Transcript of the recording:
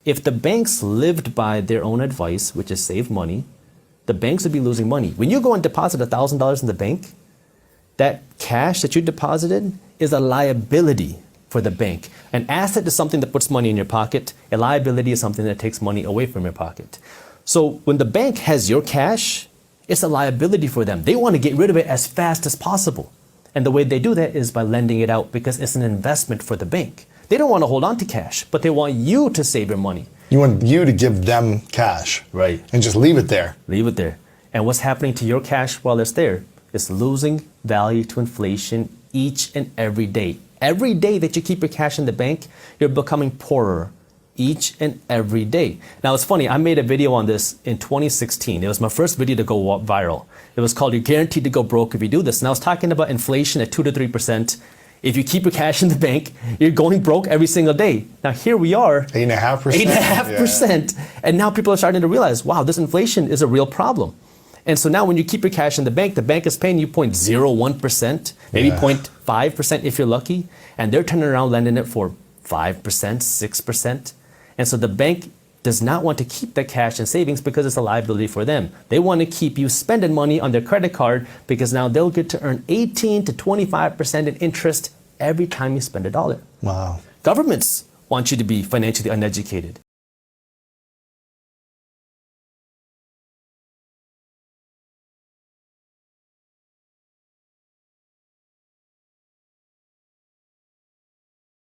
If the banks lived by their own advice, which is save money, the banks would be losing money. When you go and deposit $1,000 in the bank, that cash that you deposited is a liability for the bank. An asset is something that puts money in your pocket. A liability is something that takes money away from your pocket. So when the bank has your cash, it's a liability for them. They want to get rid of it as fast as possible. And the way they do that is by lending it out because it's an investment for the bank. They don't want to hold on to cash, but they want you to save your money. You want you to give them cash. Right. And just leave it there. Leave it there. And what's happening to your cash while it's there? It's losing value to inflation each and every day. Every day that you keep your cash in the bank, you're becoming poorer each and every day. Now it's funny, I made a video on this in 2016. It was my first video to go viral. It was called "You're Guaranteed to Go Broke If You Do This." And I was talking about inflation at 2 to 3%. If you keep your cash in the bank, you're going broke every single day. Now here we are. 8.5%. 8.5%. Yeah. And now people are starting to realize, wow, this inflation is a real problem. And so now when you keep your cash in the bank is paying you 0.01%, maybe 0.5% if you're lucky. And they're turning around lending it for 5%, 6%. And so the bank does not want to keep that cash in savings because it's a liability for them. They want to keep you spending money on their credit card because now they'll get to earn 18 to 25% in interest every time you spend $1. Wow. Governments want you to be financially uneducated.